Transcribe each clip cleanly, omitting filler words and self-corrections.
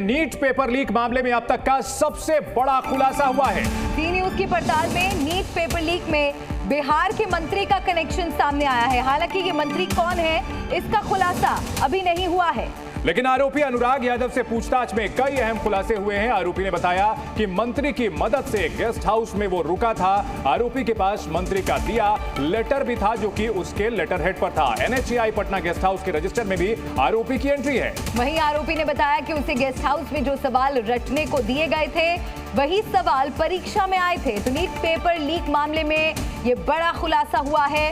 NEET paper leak मामले में अब तक का सबसे बड़ा खुलासा हुआ है। डी न्यूज की पड़ताल में नीट पेपर लीक में बिहार के मंत्री का कनेक्शन सामने आया है। हालांकि ये मंत्री कौन है, इसका खुलासा अभी नहीं हुआ है, लेकिन आरोपी अनुराग यादव से पूछताछ में कई अहम खुलासे हुए हैं। आरोपी ने बताया कि मंत्री की मदद से गेस्ट हाउस में वो रुका था। आरोपी के पास मंत्री का दिया लेटर भी था, जो कि उसके लेटर हेड पर था। NHAI पटना गेस्ट हाउस के रजिस्टर में भी आरोपी की एंट्री है। वहीं आरोपी ने बताया कि उसे गेस्ट हाउस में जो सवाल रटने को दिए गए थे, वही सवाल परीक्षा में आए थे। तो नीट पेपर लीक मामले में ये बड़ा खुलासा हुआ है।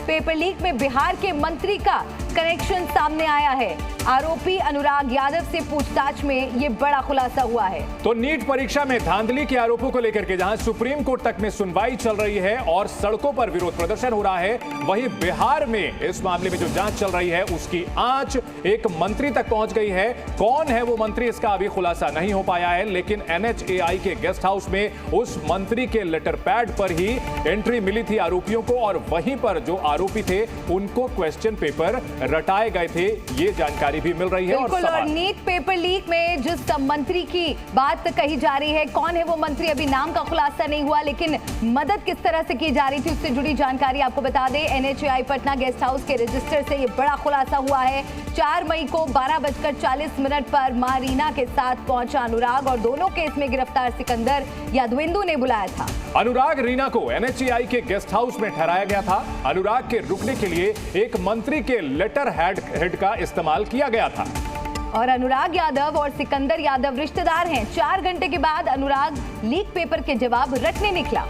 पेपर लीक में बिहार के मंत्री का कनेक्शन सामने आया है। आरोपी अनुराग यादव से पूछताछ में यह बड़ा खुलासा हुआ है। तो नीट परीक्षा में धांधली के आरोपों को लेकर के जहां सुप्रीम कोर्ट तक में सुनवाई चल रही है और सड़कों पर विरोध प्रदर्शन हो रहा है, वहीं बिहार में इस मामले में जो जांच चल रही है उसकी आंच एक मंत्री तक पहुंच गई है। कौन है वो मंत्री, इसका अभी खुलासा नहीं हो पाया है, लेकिन NHAI के गेस्ट हाउस में उस मंत्री के लेटर पैड पर ही एंट्री मिली थी आरोपियों को, और वहीं पर जो आरोपी थे उनको क्वेश्चन पेपर रटाए गए थे, ये जानकारी भी मिल रही है। और नीट पेपर लीक में जिस मंत्री की बात कही जा रही है, कौन है वो मंत्री, अभी नाम का खुलासा नहीं हुआ, लेकिन मदद किस तरह से की जा रही थी उससे जुड़ी जानकारी आपको बता दें। NHAI पटना गेस्ट हाउस के रजिस्टर से ये बड़ा खुलासा हुआ है। 4 मई को 12:40 पर मां रीना के साथ पहुंचा अनुराग और दोनों केस में गिरफ्तार सिकंदर यादवेंदु ने बुलाया था। अनुराग रीना को NHAI के गेस्ट हाउस में ठहराया गया था। अनुराग के रुकने के लिए एक मंत्री के लेटर हेड का इस्तेमाल किया गया था। और अनुराग यादव और सिकंदर यादव रिश्तेदार हैं। 4 घंटे के बाद अनुराग लीक पेपर के जवाब रटने निकला।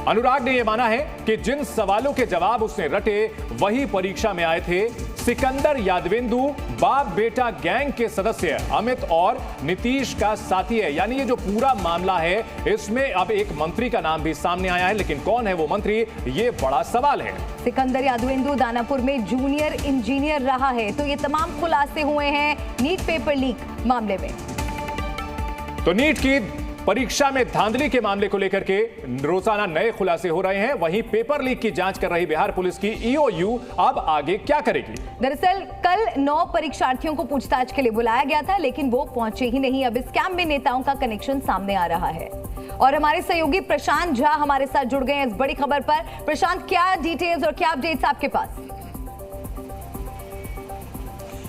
अनुराग ने यह माना है कि जिन सवालों के जवाब उसने रटे वही परीक्षा में आए थे। सिकंदर यादवेंदु बाप बेटा गैंग के सदस्य अमित और नीतीश का साथी है। यानी ये जो पूरा मामला है, इसमें अब एक मंत्री का नाम भी सामने आया है, लेकिन कौन है वो मंत्री, ये बड़ा सवाल है। सिकंदर यादवेंदु दानापुर में जूनियर इंजीनियर रहा है। तो ये तमाम खुलासे हुए हैं नीट पेपर लीक मामले में। तो नीट की परीक्षा में धांधली के मामले को लेकर के रोजाना नए खुलासे हो रहे हैं। वहीं पेपर लीक की जांच कर रही बिहार पुलिस की EOU अब आगे क्या करेगी? दरअसल कल 9 परीक्षार्थियों को पूछताछ के लिए बुलाया गया था, लेकिन वो पहुंचे ही नहीं। अब इस स्कैम में नेताओं का कनेक्शन सामने आ रहा है और हमारे सहयोगी प्रशांत झा हमारे साथ जुड़ गए हैं इस बड़ी खबर पर। प्रशांत, क्या डिटेल्स और क्या अपडेट्स आपके पास?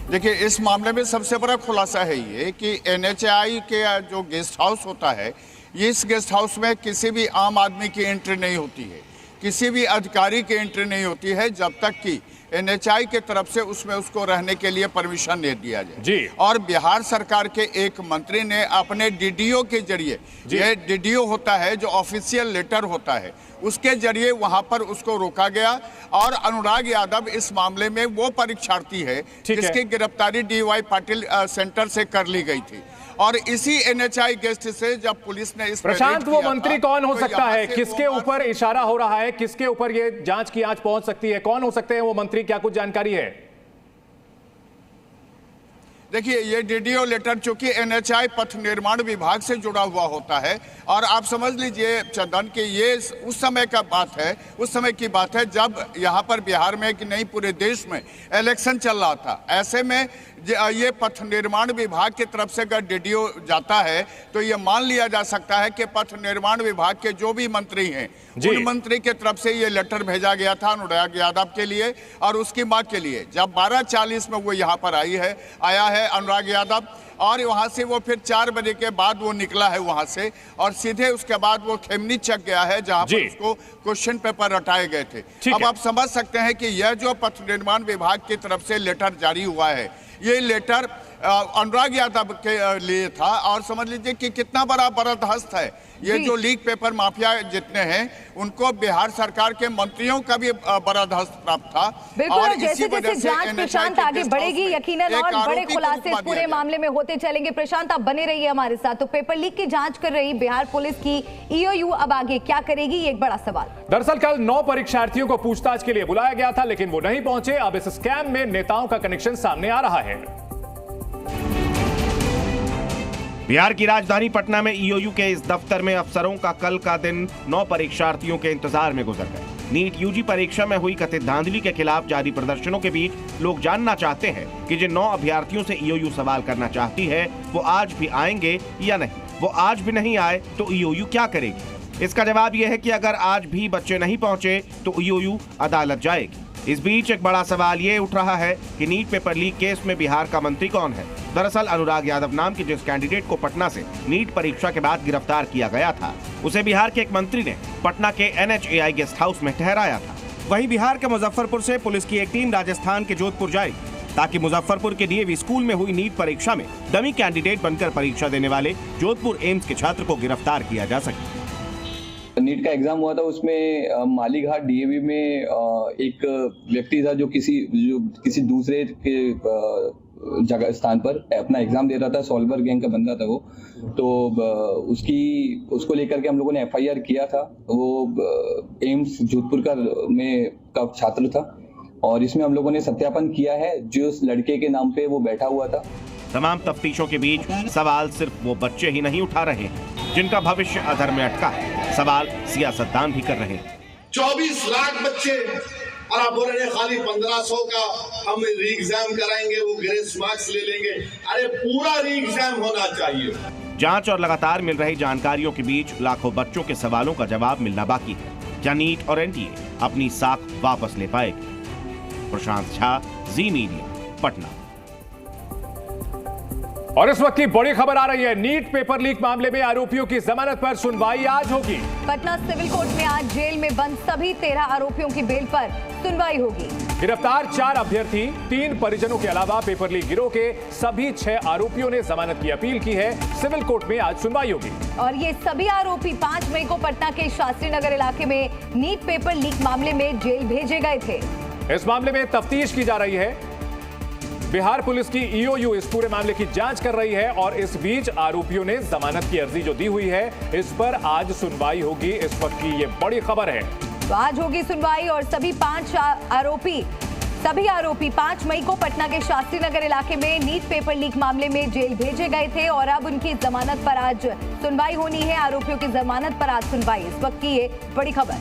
देखिए, इस मामले में सबसे बड़ा खुलासा है ये कि NHAI के जो गेस्ट हाउस होता है, इस गेस्ट हाउस में किसी भी आम आदमी की एंट्री नहीं होती है, किसी भी अधिकारी की एंट्री नहीं होती है जब तक कि NHAI के तरफ से उसमें उसको रहने के लिए परमिशन नहीं दिया जाए जी। और बिहार सरकार के एक मंत्री ने अपने DDO के जरिए, ये DDO होता है जो ऑफिशियल लेटर होता है, उसके जरिए वहां पर उसको रोका गया। और अनुराग यादव इस मामले में वो परीक्षार्थी है जिसकी गिरफ्तारी DY पाटिल सेंटर से कर ली गई थी। और इसी NHAI गेस्ट से जब पुलिस ने इस प्रशांत, वो मंत्री कौन हो सकता है, किसके ऊपर इशारा हो रहा है, किसके ऊपर ये जांच की आंच पहुंच सकती है, कौन हो सकते हैं वो मंत्री, क्या कुछ जानकारी है? देखिए, ये DDO लेटर चूंकि NHAI पथ निर्माण विभाग से जुड़ा हुआ होता है और आप समझ लीजिए चंदन कि ये उस समय का बात है, उस समय की बात है जब यहाँ पर बिहार में कि नहीं पूरे देश में इलेक्शन चल रहा था। ऐसे में ये पथ निर्माण विभाग की तरफ से अगर DDO जाता है तो ये मान लिया जा सकता है कि पथ निर्माण विभाग के जो भी मंत्री हैं उन मंत्री के तरफ से ये लेटर भेजा गया था अनुराग यादव के लिए और उसकी मां के लिए। जब 12:40 में वो यहाँ पर आया है अनुराग यादव, और वहां से वो फिर 4 बजे के बाद वो निकला है वहां से और सीधे उसके बाद वो खेमनी चक गया है जहां पर उसको क्वेश्चन पेपर रटाए गए थे। अब आप समझ सकते हैं कि यह जो पथ निर्माण विभाग की तरफ से लेटर जारी हुआ है, ये लेटर अनुराग यादव के लिए था और समझ लीजिए कि कितना बड़ा बर्दाश्त है। ये जो लीक पेपर माफिया जितने हैं उनको बिहार सरकार के मंत्रियों का भी बर्दाश्त प्राप्त था। और जैसे जैसे जांच प्रशांत आगे बढ़ेगी, यकीनन और बड़े खुलासे इस पूरे मामले में होते चलेंगे। प्रशांत, आप बने रहिए हमारे साथ। तो पेपर लीक की जांच कर रही बिहार पुलिस की EOU अब आगे क्या करेगी, ये एक बड़ा सवाल। दरअसल कल 9 परीक्षार्थियों को पूछताछ के लिए बुलाया गया था, लेकिन वो नहीं पहुंचे। अब इस स्कैम में नेताओं का कनेक्शन सामने आ रहा है। बिहार की राजधानी पटना में EOU के इस दफ्तर में अफसरों का कल का दिन 9 परीक्षार्थियों के इंतजार में गुजर गया। नीट यूजी परीक्षा में हुई कथित धांधली के खिलाफ जारी प्रदर्शनों के बीच लोग जानना चाहते हैं कि जिन 9 अभ्यर्थियों से ईओयू सवाल करना चाहती है वो आज भी आएंगे या नहीं। वो आज भी नहीं आए तो ईओयू क्या करेगी? इसका जवाब यह है कि अगर आज भी बच्चे नहीं पहुंचे तो ईओयू अदालत जाएगी। इस बीच एक बड़ा सवाल ये उठ रहा है कि नीट पेपर लीक केस में बिहार का मंत्री कौन है। दरअसल अनुराग यादव नाम के जिस कैंडिडेट को पटना से नीट परीक्षा के बाद गिरफ्तार किया गया था, उसे बिहार के एक मंत्री ने पटना के NHAI गेस्ट हाउस में ठहराया था। वहीं बिहार के मुजफ्फरपुर से पुलिस की एक टीम राजस्थान के जोधपुर जाएगी ताकि मुजफ्फरपुर के डीएवी स्कूल में हुई नीट परीक्षा में डमी कैंडिडेट बनकर परीक्षा देने वाले जोधपुर एम्स के छात्र को गिरफ्तार किया जा सके। नीट का एग्जाम हुआ था, उसमें मालीघाट डीएवी में एक व्यक्ति था जो किसी दूसरे के जगह स्थान पर अपना एग्जाम दे रहा था। सॉल्वर गैंग का बंदा था वो, तो उसको लेकर के हम लोगों ने एफआईआर किया था। वो एम्स जोधपुर का छात्र था और इसमें हम लोगों ने सत्यापन किया है जो उस लड़के के नाम पे वो बैठा हुआ था। तमाम तफ्तीशों के बीच सवाल सिर्फ वो बच्चे ही नहीं उठा रहे हैं जिनका भविष्य अधर में अटका है, सवाल सियासतदान भी कर रहे हैं। 24 लाख बच्चे और आप बोल रहे हैं खाली 1500 का हम री एग्जाम कराएंगे, वो ग्रेस मार्क्स ले लेंगे। अरे पूरा री एग्जाम होना चाहिए। जांच और लगातार मिल रही जानकारियों के बीच लाखों बच्चों के सवालों का जवाब मिलना बाकी है। क्या नीट और एनटीए अपनी साख वापस ले पाएगी? प्रशांत झा, जी मीडिया, पटना। और इस वक्त की बड़ी खबर आ रही है, नीट पेपर लीक मामले में आरोपियों की जमानत पर सुनवाई आज होगी। पटना सिविल कोर्ट में आज जेल में बंद सभी 13 आरोपियों की बेल पर सुनवाई होगी। गिरफ्तार 4 अभ्यर्थी, 3 परिजनों के अलावा पेपर लीक गिरोह के सभी 6 आरोपियों ने जमानत की अपील की है। सिविल कोर्ट में आज सुनवाई होगी और ये सभी आरोपी 5 मई को पटना के शास्त्री नगर इलाके में नीट पेपर लीक मामले में जेल भेजे गए थे। इस मामले में तफ्तीश की जा रही है। बिहार पुलिस की ईओयू इस पूरे मामले की जांच कर रही है और इस बीच आरोपियों ने जमानत की अर्जी जो दी हुई है इस पर आज सुनवाई होगी। इस वक्त की ये बड़ी खबर है। तो आज होगी सुनवाई और सभी आरोपी 5 मई को पटना के शास्त्री नगर इलाके में नीट पेपर लीक मामले में जेल भेजे गए थे और अब उनकी जमानत पर आज सुनवाई होनी है। आरोपियों की जमानत पर आज सुनवाई, इस वक्त की ये बड़ी खबर।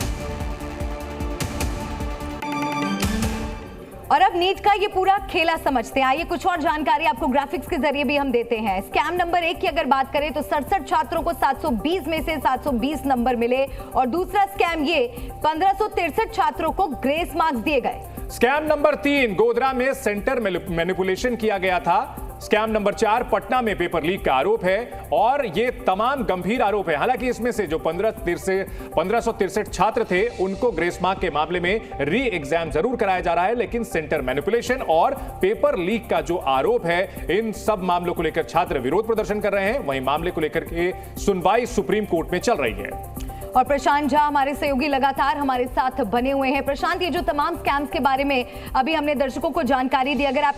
और अब नीट का ये पूरा खेला समझते हैं। आइए कुछ और जानकारी आपको ग्राफिक्स के जरिए भी हम देते हैं। स्कैम नंबर 1 की अगर बात करें तो 67 छात्रों को 720 में से 720 नंबर मिले और दूसरा स्कैम ये 1563 छात्रों को ग्रेस मार्क्स दिए गए। स्कैम नंबर 3 गोधरा में सेंटर मैनिपुलेशन किया गया था। स्कैम नंबर 4 पटना में पेपर लीक का आरोप है और ये तमाम गंभीर आरोप है। हालांकि इसमें से जो 1563 छात्र थे उनको ग्रेस मार्क के मामले में री एग्जाम जरूर कराया जा रहा है, लेकिन सेंटर मैनिपुलेशन और पेपर लीक का जो आरोप है, इन सब मामलों को लेकर छात्र विरोध प्रदर्शन कर रहे हैं। वहीं मामले को लेकर के सुनवाई सुप्रीम कोर्ट में चल रही है। और प्रशांत झा हमारे सहयोगी लगातार हमारे साथ बने हुए हैं। प्रशांत, ये जो तमाम स्कैम्स के बारे में अभी हमने दर्शकों को जानकारी दी, अगर आप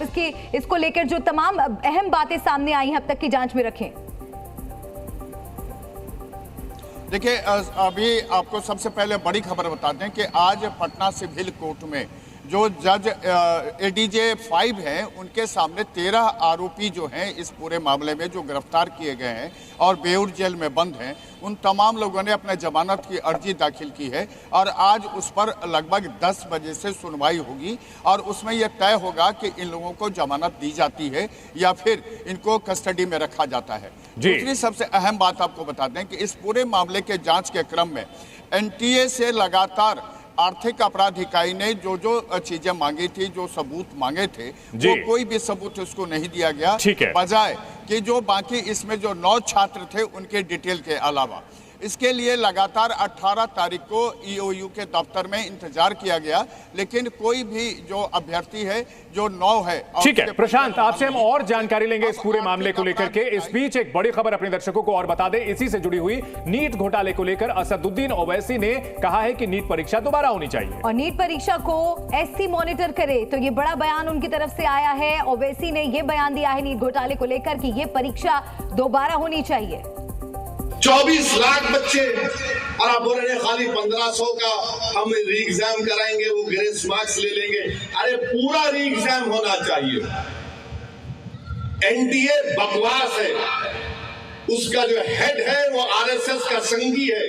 इसको लेकर जो तमाम अहम बातें सामने आई हैं अब तक की जांच में रखें। देखिए, अभी आपको सबसे पहले बड़ी खबर बता दें कि आज पटना सिविल कोर्ट में जो जज ADJ 5 हैं उनके सामने 13 आरोपी जो हैं इस पूरे मामले में जो गिरफ्तार किए गए हैं और बेऊर जेल में बंद हैं, उन तमाम लोगों ने अपने जमानत की अर्जी दाखिल की है और आज उस पर लगभग 10 बजे से सुनवाई होगी और उसमें यह तय होगा कि इन लोगों को जमानत दी जाती है या फिर इनको कस्टडी में रखा जाता है। दूसरी सबसे अहम बात आपको बता दें कि इस पूरे मामले के जांच के क्रम में NTA से लगातार आर्थिक अपराध इकाई ने जो चीजें मांगी थी, जो सबूत मांगे थे, वो कोई भी सबूत उसको नहीं दिया गया, बजाय कि जो बाकी इसमें जो 9 छात्र थे उनके डिटेल के अलावा। इसके लिए लगातार 18 तारीख को EOU के दफ्तर में इंतजार किया गया, लेकिन कोई भी जो अभ्यर्थी है जो 9 है। ठीक है प्रशांत, आपसे हम और जानकारी लेंगे इस पूरे मामले को लेकर के। इस बीच एक बड़ी खबर अपने दर्शकों को और बता दें, इसी से जुड़ी हुई नीट घोटाले को लेकर असदुद्दीन ओवैसी ने कहा है कि नीट परीक्षा दोबारा होनी चाहिए और नीट परीक्षा को SC मॉनिटर करे। तो ये बड़ा बयान उनकी तरफ से आया है। ओवैसी ने यह बयान दिया है नीट घोटाले को लेकर कि यह परीक्षा दोबारा होनी चाहिए। 24 लाख बच्चे और आप बोल रहे हैं खाली 1500 का हम री एग्जाम कराएंगे, वो ग्रेस मार्क्स ले लेंगे। अरे पूरा री एग्जाम होना चाहिए। NTA बकवास है, उसका जो हेड है वो RSS का संगी है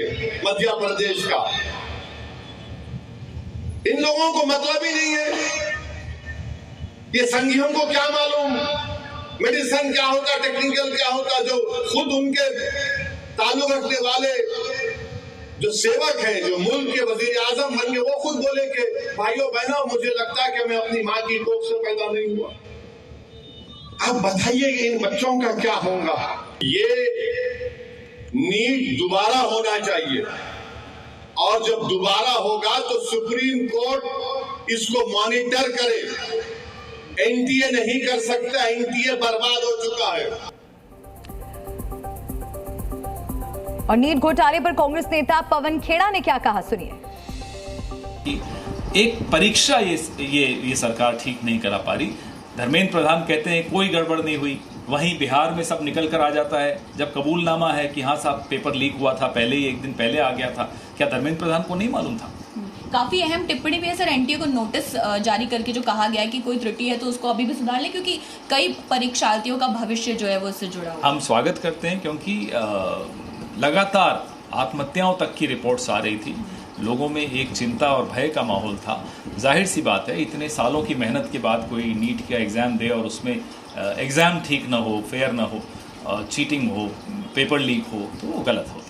मध्य प्रदेश का। इन लोगों को मतलब ही नहीं है। ये संघियों को क्या मालूम मेडिसिन क्या होता, टेक्निकल क्या होता, जो खुद उनके ताल्लुक रखने वाले जो सेवक हैं, जो मुल्क के वजीर आजम बन गए, वो खुद बोले कि भाइयों बहनों मुझे लगता है कि मैं अपनी माँ की कोख से पैदा नहीं हुआ। अब बताइए इन बच्चों का क्या होगा। ये नीट दोबारा होना चाहिए और जब दोबारा होगा तो सुप्रीम कोर्ट इसको मॉनिटर करे। एनटीए नहीं कर सकता, एनटीए बर्बाद हो चुका है। और नीट घोटाले पर कांग्रेस नेता पवन खेड़ा ने क्या कहा, सुनिए। एक परीक्षा ये सरकार ठीक नहीं करा पा रही। धर्मेंद्र प्रधान कहते हैं कोई गड़बड़ नहीं हुई, वहीं बिहार में सब निकल कर आ जाता है जब कबूलनामा है कि हाँ साहब पेपर लीक हुआ था, पहले ही एक दिन पहले आ गया था। क्या धर्मेंद्र प्रधान को नहीं मालूम था? काफी अहम टिप्पणी भी है सर। एनटीए को नोटिस जारी करके जो कहा गया है कि कोई त्रुटि है तो उसको अभी भी सुधार ले, क्योंकि कई परीक्षार्थियों का भविष्य जो है वो इससे जुड़ा हुआ है। हम स्वागत करते हैं क्योंकि लगातार आत्महत्याओं तक की रिपोर्ट्स आ रही थी, लोगों में एक चिंता और भय का माहौल था। जाहिर सी बात है इतने सालों की मेहनत के बाद कोई नीट का एग्ज़ाम दे और उसमें एग्ज़ाम ठीक ना हो, फेयर ना हो, चीटिंग हो, पेपर लीक हो, तो वो गलत हो।